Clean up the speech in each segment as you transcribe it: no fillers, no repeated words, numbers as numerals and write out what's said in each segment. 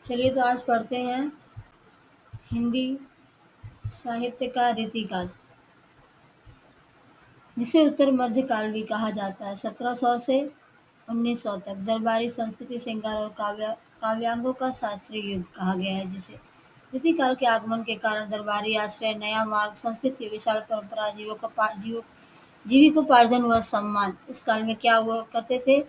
चलिए तो आज पढ़ते हैं हिंदी साहित्य का रीतिकाल, जिसे उत्तर मध्य काल भी कहा जाता है। 1700 से 1900 तक दरबारी संस्कृति, श्रृंगार और काव्यांगों का शास्त्रीय युग कहा गया है। जिसे रीतिकाल के आगमन के कारण दरबारी आश्रय, नया मार्ग, संस्कृत की विशाल परंपरा, जीविकोपार्जन व सम्मान। इस काल में क्या हुआ करते थे?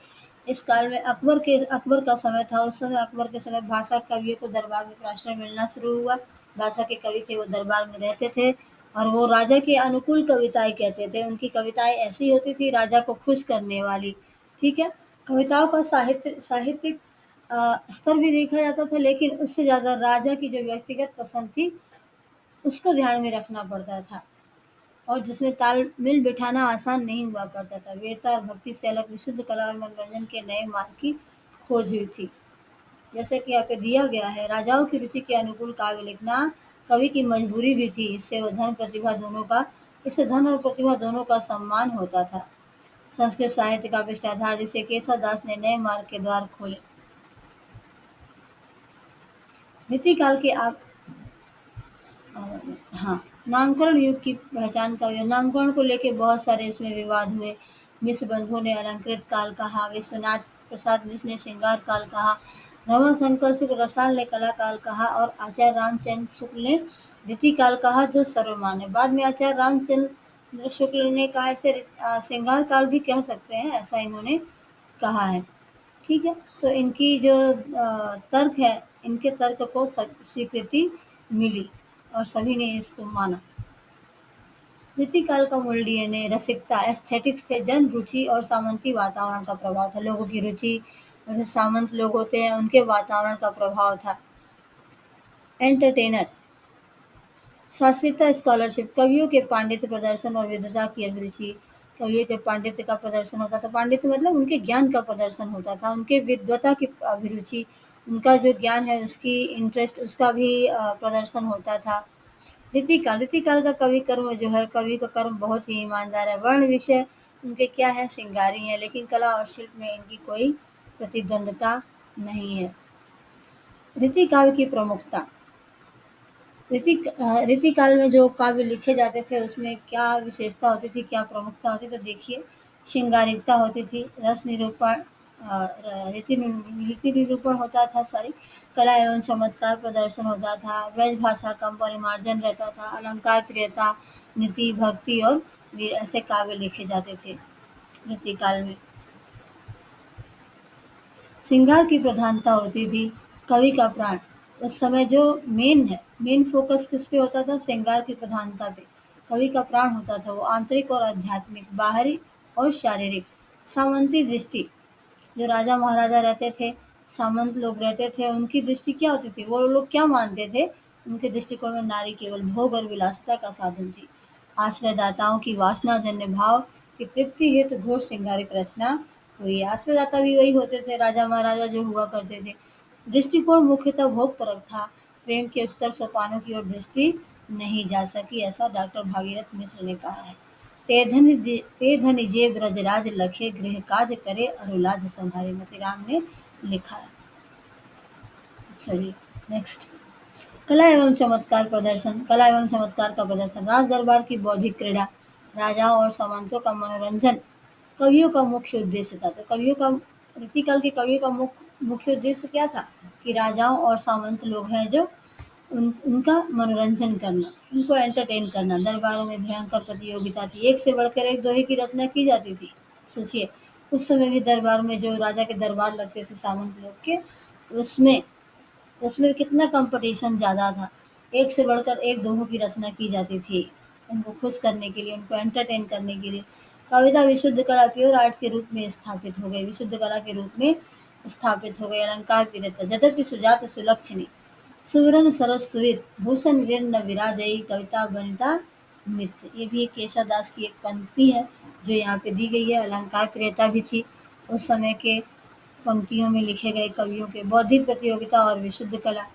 इस काल में अकबर का समय था। उस समय अकबर के समय भाषा कवियों को दरबार में प्रश्रय मिलना शुरू हुआ। भाषा के कवि थे वो दरबार में रहते थे और वो राजा के अनुकूल कविताएं कहते थे। उनकी कविताएं ऐसी होती थी राजा को खुश करने वाली। ठीक है। कविताओं का साहित्यिक स्तर भी देखा जाता था, लेकिन उससे ज्यादा राजा की जो व्यक्तिगत पसंद थी उसको ध्यान में रखना पड़ता था, और जिसमें तालमेल बिठाना आसान नहीं हुआ करता था। वीरता और भक्ति से अलग विशुद्ध कला और मनोरंजन के नए मार्ग की खोज हुई थी। जैसे कि यहाँ पे दिया गया है, राजाओं की रुचि के अनुकूल काव्य लिखना कवि की मजबूरी भी थी। इससे धन और प्रतिभा दोनों का सम्मान होता था। संस्कृत साहित्य का विष्टाधार, जिसे केशव दास ने नए मार्ग के द्वार खोले। रीतिकाल के अ, हाँ, नामकरण युग की पहचान का नामकरण को लेके बहुत सारे इसमें विवाद हुए। मिश्र बंधुओं ने अलंकृत काल कहा, विश्वनाथ प्रसाद मिश्र ने श्रृंगार काल कहा, रमाशंकर शुक्ल रसाल ने कला काल कहा और आचार्य रामचंद्र शुक्ल ने रीति काल कहा, जो सर्वमान्य। बाद में आचार्य रामचंद्र शुक्ल ने कहा इसे श्रृंगार काल भी कह सकते हैं, ऐसा इन्होंने कहा है। ठीक है। तो इनकी जो तर्क है, इनके तर्क को स्वीकृति मिली और सभी ने इसको माना। रीतिकाल का मूल डीएनए रसिकता, एस्थेटिक्स थे। जन रुचि और सामंती वातावरण का प्रभाव था। लोगों की रुचि, जैसे सामंत लोग होते हैं उनके वातावरण का प्रभाव था। एंटरटेनर, शास्त्रीयता, स्कॉलरशिप, कवियों के पांडित्य प्रदर्शन और विद्वता की अभिरुचि। कवियों के पांडित्य का प्रदर्शन होता था। पांडित्य मतलब उनके ज्ञान का प्रदर्शन होता था, उनके विद्वता की अभिरुचि, उनका जो ज्ञान है उसकी इंटरेस्ट, उसका भी प्रदर्शन होता था। रीतिकाल का कवि कर्म जो है, कवि का कर्म बहुत ही ईमानदार है। वर्ण विषय उनके क्या है? श्रृंगारी है, लेकिन कला और शिल्प में इनकी कोई प्रतिद्वंदता नहीं है। रीतिकाल की प्रमुखता, रीतिकाल में जो काव्य लिखे जाते थे उसमें क्या विशेषता होती थी, क्या प्रमुखता होती? तो देखिए, श्रृंगारिकता होती थी, रस निरूपण, रीति निरूपण होता था, सॉरी, कला एवं चमत्कार प्रदर्शन होता था, ब्रज भाषा का परिमार्जन रहता था, अलंकार प्रियता, नीति, भक्ति और वीर, ऐसे काव्य लिखे जाते थे रीतिकाल में। श्रृंगार की प्रधानता होती थी। कवि का प्राण, उस समय जो मेन फोकस किस पे होता था? श्रृंगार की प्रधानता पे। कवि का प्राण होता था वो आंतरिक और आध्यात्मिक, बाहरी और शारीरिक। सामंती दृष्टि, जो राजा महाराजा रहते थे, सामंत लोग रहते थे, उनकी दृष्टि क्या होती थी? वो लोग क्या मानते थे? उनके दृष्टिकोण में नारी केवल भोग और विलासिता का साधन थी। आश्रयदाताओं की वासनाजन्य भाव की तृप्ति हेतु घोर श्रृंगारिक रचना हुई। आश्रयदाता भी वही होते थे, राजा महाराजा जो हुआ करते थे। दृष्टिकोण मुख्यतः भोग परक था। प्रेम के उच्चतर सोपानों की ओर दृष्टि नहीं जा सकी, ऐसा डॉक्टर भागीरथ मिश्र ने कहा है। ते धनि जे ब्रजराज लखे, गृह काज करे अरुलाज संहारे, मतीराम ने लिखा है। चलिए नेक्स्ट, कला एवं चमत्कार प्रदर्शन। कला एवं चमत्कार का प्रदर्शन, राज दरबार की बौद्धिक क्रीड़ा, राजाओं और सामंतों का मनोरंजन कवियों का मुख्य उद्देश्य था। तो रीतिकाल के कवियों का मुख्य उद्देश्य क्या था? कि राजाओं और सामंत लोग हैं जो उनका मनोरंजन करना, उनको एंटरटेन करना। दरबारों में भयंकर प्रतियोगिता थी, एक से बढ़कर एक दोहे की रचना की जाती थी। सोचिए, उस समय भी दरबार में जो राजा के दरबार लगते थे सामंत लोग के, उसमें उसमें कितना कंपटीशन ज़्यादा था। एक से बढ़कर एक दोहों की रचना की जाती थी, उनको खुश करने के लिए, उनको एंटरटेन करने के लिए। कविता विशुद्ध कला, प्योर आर्ट के रूप में स्थापित हो गई, विशुद्ध कला के रूप में स्थापित हो गई। अलंकार प्रियता, यद्यपि सुजात सुलक्षणी, सुवर्ण सरस सुवित, भूषण वीर विराजई, कविता बनिता मित्र। ये भी एक केशव दास की एक पंक्ति है जो यहाँ पे दी गई है। अलंकार प्रियता भी थी उस समय के पंक्तियों में लिखे गए कवियों के। बौद्धिक प्रतियोगिता और विशुद्ध कला,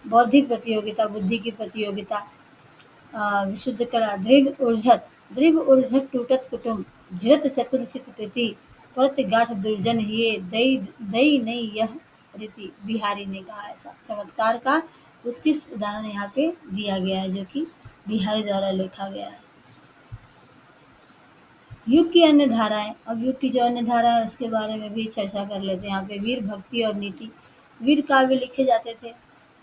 बौद्धिक प्रतियोगिता, बुद्धि की प्रतियोगिता, विशुद्ध कला, दृघ उर्झत टूटत कुटुम, जिरत चतुर चित प्रीति, परत गाठ दुर्जन ये, दई दई नहीं यह रीति बिहारी ने कहा ऐसा। चमत्कार का उत्कृष्ट उदाहरण यहाँ पे दिया गया है, जो कि बिहारी द्वारा लिखा गया है। युग की अन्य धाराएं, अब युग की जो अन्य धारा है उसके बारे में भी चर्चा कर लेते हैं। यहाँ पे वीर, भक्ति और नीति। वीर काव्य लिखे जाते थे,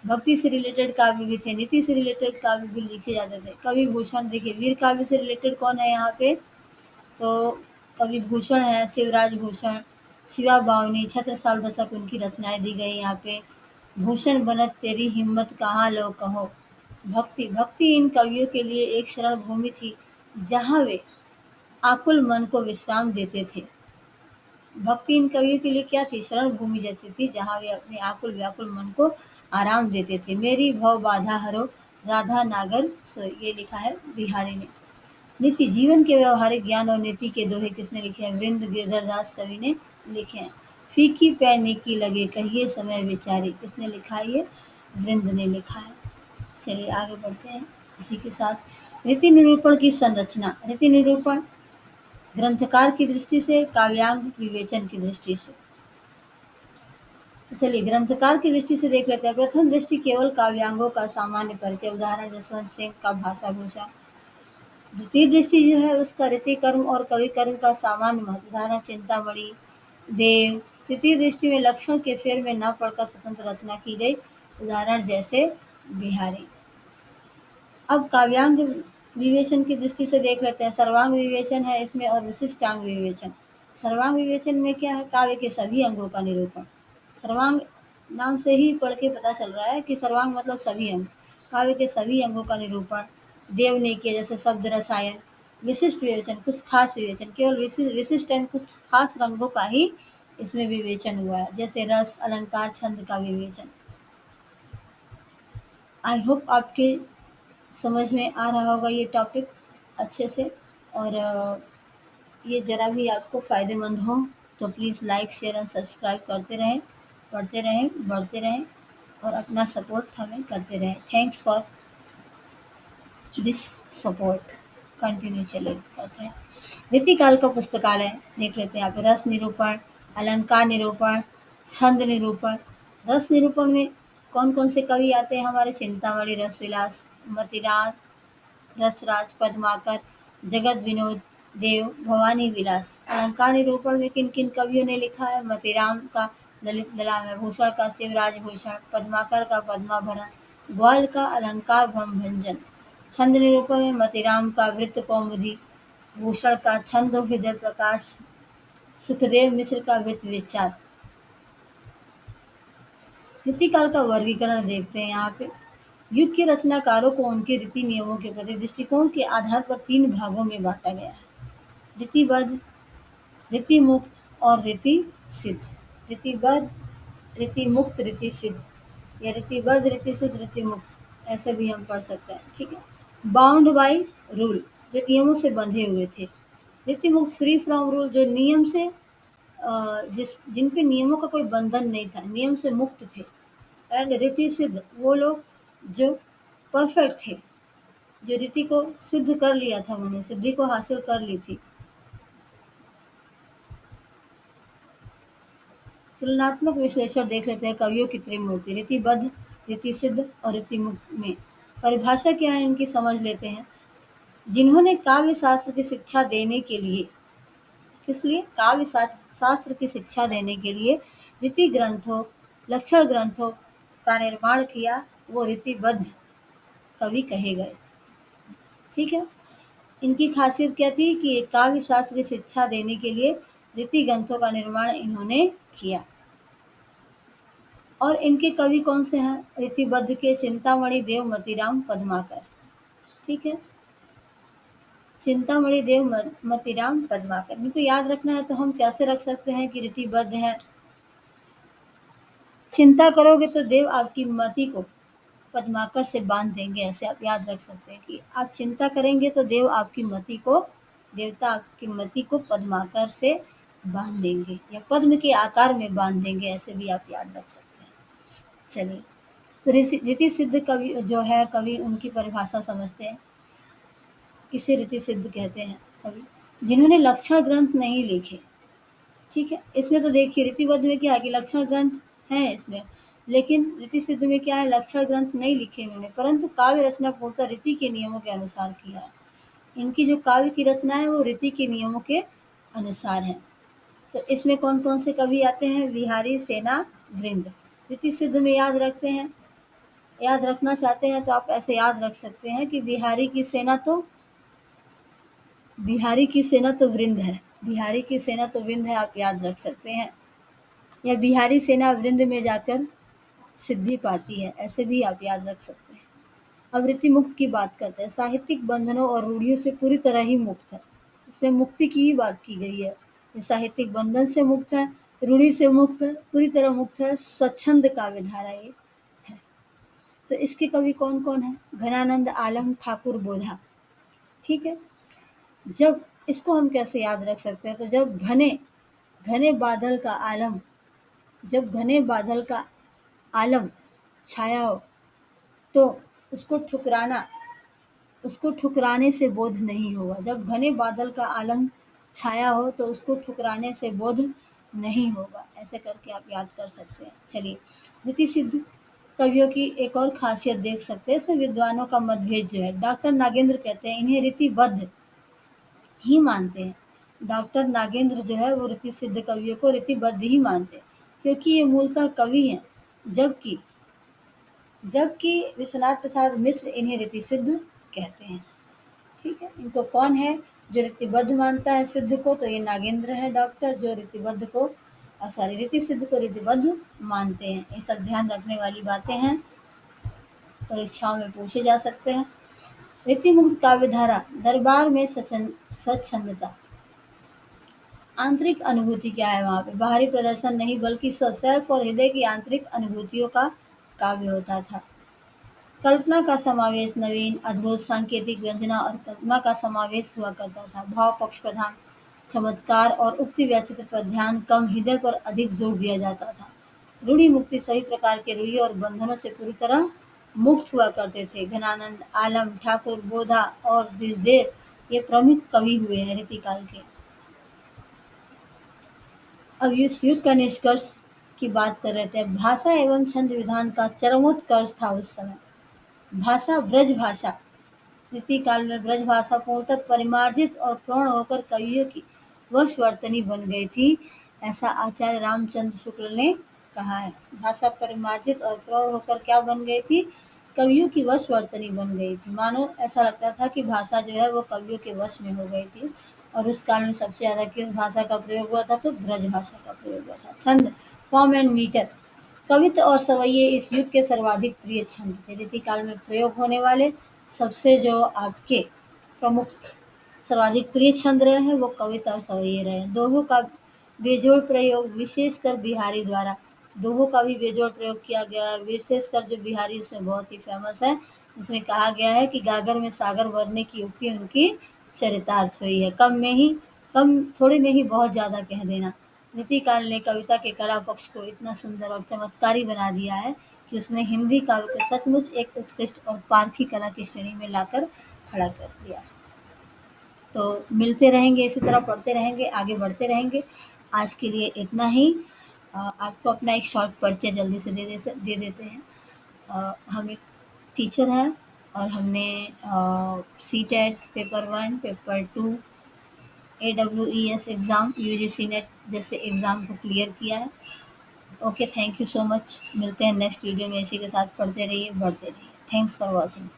भक्ति से रिलेटेड काव्य भी थे, नीति से रिलेटेड काव्य भी लिखे जाते थे। कवि भूषण, देखिए वीर काव्य से रिलेटेड कौन है यहाँ पे, तो कवि भूषण है, शिवराज भूषण, शिवा बावनी, छत्रसाल दशक उनकी रचनाएं दी गई यहाँ पे। भूषण बनत तेरी हिम्मत कहाँ लो कहो। भक्ति, भक्ति इन कवियों के लिए एक शरण भूमि थी, जहाँ वे आकुल मन को विश्राम देते थे। भक्ति इन कवियों के लिए क्या थी, शरण भूमि जैसी थी, जहाँ वे अपने आकुल व्याकुल मन को आराम देते थे। मेरी भव बाधा हरो, राधा नागर सोई, ये लिखा है बिहारी ने। नीति, जीवन के व्यवहारिक ज्ञान और नीति के दोहे किसने लिखे हैं, वृंद गिरधर दास कवि ने लिखे हैं। फीकी पै नेकी लगे कहिए समय विचारी, किसने लिखा है ये, वृंद ने लिखा है। चलिए आगे बढ़ते हैं इसी के साथ। रीति निरूपण की संरचना, रीति निरूपण ग्रंथकार की दृष्टि से, काव्यांग विवेचन की दृष्टि से। तो चलिए ग्रंथकार की दृष्टि से देख लेते हैं। प्रथम दृष्टि केवल काव्यांगों का सामान्य परिचय, उदाहरण जसवंत सिंह का भाषा भूषण। द्वितीय दृष्टि जो है उसका रीति कर्म और कवि कर्म का सामान्य महत्व, उदाहरण चिंतामणि, देव। तृतीय दृष्टि में लक्षण के फेर में न पड़कर स्वतंत्र रचना की गई, उदाहरण जैसे बिहारी। अब काव्यांग विवेचन की दृष्टि से देख लेते हैं। सर्वांग विवेचन है इसमें और विशिष्टांग विवेचन। सर्वांग विवेचन में क्या है, काव्य के सभी अंगों का निरूपण। सर्वांग नाम से ही पढ़ के पता चल रहा है कि सर्वांग मतलब सभी अंग, काव्य के सभी अंगों का निरूपण देव ने किया, जैसे शब्द रसायन। विशिष्ट विवेचन, कुछ खास विवेचन, केवल विशिष्ट एवं कुछ खास रंगों का ही इसमें विवेचन हुआ है, जैसे रस, अलंकार, छंद का विवेचन। आई होप आपके समझ में आ रहा होगा ये टॉपिक अच्छे से, और ये ज़रा भी आपको फ़ायदेमंद हो तो please like share and subscribe करते रहें, पढ़ते रहें, बढ़ते रहें और अपना सपोर्ट हमें करते रहें। Thanks for this support, continue चले करते हैं। रीतिकाल का पुस्तकालय देख लेते हैं। यहाँ पे रस निरूपण, अलंकार निरूपण, छंद निरूपण। रस निरूपण में कौन कौन से कवि आते हैं हमारे, चिंतामणि, रसविलास, मतिराज, रसराज, पद्माकर, जगत विनोद, देव, भवानी विलास। अलंकार निरूपण में किन किन कवियों ने लिखा है, मतिराम का ललित ललाम है, भूषण का शिवराज भूषण, पद्माकर का पद्माभरण, ग्वाल का अलंकार ब्रह्मभंजन। छंद निरूपण में मतिराम का वृत्त कौमुदी, भूषण का छंद हृदय प्रकाश, सुखदेव मिश्र का वृत्त विचार। रीतिकाल का वर्गीकरण देखते हैं यहाँ पे। युग के रचनाकारों को उनके रीति नियमों के प्रति दृष्टिकोण के आधार पर तीन भागों में बांटा गया है, रीतिबद्ध, रीति मुक्त और रीति सिद्ध। रीतिबद्ध, रीति मुक्त, रीति सिद्ध, या रीतिबद्ध, रीति सिद्ध, रीति मुक्त, ऐसे भी हम पढ़ सकते हैं। ठीक है। बाउंड बाय रूल, जो नियमों से बंधे हुए थे। रीति मुक्त, फ्री फ्रॉम रूल, जो नियम से जिन पे नियमों का कोई बंधन नहीं था, नियम से मुक्त थे। एंड रीति सिद्ध, वो लोग जो परफेक्ट थे, जो रीति को सिद्ध कर लिया था, उन्होंने सिद्धि को हासिल कर ली थी। तुलनात्मक विश्लेषण देख लेते हैं। कवियों की त्रिमूर्ति, रीतिबद्ध, रीति सिद्ध और रीति मुक्त में परिभाषा क्या है इनकी समझ लेते हैं। जिन्होंने काव्य शास्त्र की शिक्षा देने के लिए, किस लिए, काव्य शास्त्र की शिक्षा देने के लिए रीति ग्रंथों, लक्षण ग्रंथों का निर्माण किया, वो रीतिबद्ध कवि कहे गए। ठीक है। इनकी खासियत क्या थी कि काव्य शास्त्र की शिक्षा देने के लिए रीति ग्रंथों का निर्माण इन्होंने किया। और इनके कवि कौन से हैं, रीतिबद्ध के चिंतामणि, देव, मतिराम, पद्माकर। ठीक है। चिंतामणि, देव, मतिराम, पद्माकर, इनको याद रखना है तो हम कैसे रख सकते हैं कि रीतिबद्ध है। चिंता करोगे तो देव आपकी मति को पद्माकर से बांध देंगे, ऐसे आप याद रख सकते हैं कि आप चिंता करेंगे तो देव आपकी मति को, देवता आपकी मति को पद्माकर से बांध देंगे या पद्म के आकार में बांध देंगे, ऐसे भी आप याद रख सकते हैं। चलिए, तो रीति सिद्ध कवि जो है, कवि उनकी परिभाषा समझते हैं। किसे रीति सिद्ध कहते हैं, कवि जिन्होंने लक्षण ग्रंथ नहीं लिखे। ठीक है। इसमें तो देखिए रीतिबद्ध में क्या है कि लक्षण ग्रंथ हैं इसमें, लेकिन रीति सिद्ध में क्या है, लक्षण ग्रंथ नहीं लिखे इन्होंने, परंतु काव्य रचना पूर्णतः रीति के नियमों के अनुसार किया है। इनकी जो काव्य की रचना है वो रीति के नियमों के अनुसार है। तो इसमें कौन कौन से कवि आते हैं? बिहारी, सेना, वृंद। रीति सिद्ध में याद रखते हैं, याद रखना चाहते हैं तो आप ऐसे याद रख सकते हैं कि बिहारी की सेना तो वृंद है, बिहारी की सेना तो वृंद है, आप याद रख सकते हैं। या बिहारी सेना वृंद में जाकर सिद्धि पाती है, ऐसे भी आप याद रख सकते हैं। अब रीति मुक्त की बात करते हैं। साहित्यिक बंधनों और रूढ़ियों से पूरी तरह ही मुक्त है। इसमें मुक्ति की ही बात की गई है। ये साहित्यिक बंधन से मुक्त है, रूढ़ि से मुक्त है, पूरी तरह मुक्त है, स्वच्छंद काव्य धारा ये है। तो इसके कवि कौन-कौन हैं? घनानंद, आलम, ठाकुर, बोधा। ठीक है? जब इसको हम कैसे याद रख सकते हैं? तो जब घने घने बादल का आलम जब घने बादल का आलम छाया हो तो उसको ठुकराना उसको ठुकराने से बोध नहीं होगा। जब घने बादल का आलम छाया हो तो उसको ठुकराने से बोध नहीं होगा। ऐसे करके आप याद कर सकते हैं। चलिए, रीति सिद्ध कवियों की एक और खासियत देख सकते हैं। इसमें विद्वानों का मतभेद जो है, डॉक्टर नागेंद्र कहते हैं इन्हें रीतिबद्ध ही मानते हैं। डॉक्टर नागेंद्र जो है वो रीति सिद्ध कवियों को रीतिबद्ध ही मानते हैं, क्योंकि ये मूलतः कवि हैं, जबकि जबकि विश्वनाथ प्रसाद मिश्र इन्हें रीति सिद्ध कहते हैं। ठीक है, इनको कौन है जो रीतिबद्ध मानता है सिद्ध को? तो ये नागेंद्र है डॉक्टर, जो रीति सिद्ध को रीतिबद्ध मानते हैं। ये सब ध्यान रखने वाली बातें हैं, परीक्षाओं में पूछे जा सकते हैं। रीति मुक्त काव्य धारा, दरबार में स्वच्छंदता, आंतरिक अनुभूति क्या है वहाँ पे? बाहरी प्रदर्शन नहीं बल्कि सेल्फ और हृदय की आंतरिक अनुभूतियों का काव्य होता था। कल्पना का समावेश, नवीन, अद्भुत, सांकेतिक व्यंजना और कल्पना का समावेश हुआ करता था। भाव पक्ष प्रधान, चमत्कार और उक्ति व्याचित्र पर ध्यान कम, हृदय पर अधिक जोर दिया जाता था। रूढ़ि मुक्ति, सभी प्रकार के रूढ़ी और बंधनों से पूरी तरह मुक्त हुआ करते थे। घनानंद, आलम, ठाकुर, बोधा और द्विजदेव ये प्रमुख कवि हुए हैं रीतिकाल के। अब इस युग का निष्कर्ष की बात कर रहे थे। भाषा एवं छंद विधान का चरमोत्कर्ष था उस समय। भाषा ब्रज भाषा, रीतिकाल में ब्रज भाषा पूर्णतः परिमार्जित और प्रौढ़ होकर कवियों की वशवर्तनी बन गई थी, ऐसा आचार्य रामचंद्र शुक्ल ने कहा है। भाषा परिमार्जित और प्रौढ़ होकर क्या बन गई थी? कवियों की वशवर्तनी बन गई थी। मानो ऐसा लगता था कि भाषा जो है वो कवियों के वश में हो गई थी। और उस काल में सबसे ज़्यादा किस भाषा का प्रयोग हुआ था? तो ब्रज भाषा का प्रयोग हुआ था। छंद, फॉर्म एंड मीटर, कवित्व और सवैये इस युग के सर्वाधिक प्रिय छंद थे। रीतिकाल में प्रयोग होने वाले सबसे जो आपके प्रमुख सर्वाधिक प्रिय छंद रहे हैं वो कविता और सवैये रहे हैं। दोहों का बेजोड़ प्रयोग, विशेषकर बिहारी द्वारा दोहों का भी बेजोड़ प्रयोग किया गया है। विशेषकर जो बिहारी इसमें बहुत ही फेमस है, इसमें कहा गया है कि गागर में सागर भरने की युक्ति उनकी चरितार्थ हुई है। कम थोड़े में ही बहुत ज़्यादा कह देना। रीतिकाल ने कविता के कला पक्ष को इतना सुंदर और चमत्कारी बना दिया है कि उसने हिंदी काव्य को सचमुच एक उत्कृष्ट और पारखी कला की श्रेणी में लाकर खड़ा कर दिया। तो मिलते रहेंगे, इसी तरह पढ़ते रहेंगे, आगे बढ़ते रहेंगे। आज के लिए इतना ही। आपको अपना एक शॉर्ट परिचय जल्दी से दे देते हैं। हम एक टीचर हैं और हमने CTET, paper 1, paper 2, AWES exam, UGC net जैसे एग्ज़ाम को क्लियर किया है। Okay, thank you so much. मिलते हैं नेक्स्ट वीडियो में। इसी के साथ पढ़ते रहिए, बढ़ते रहिए। Thanks for watching.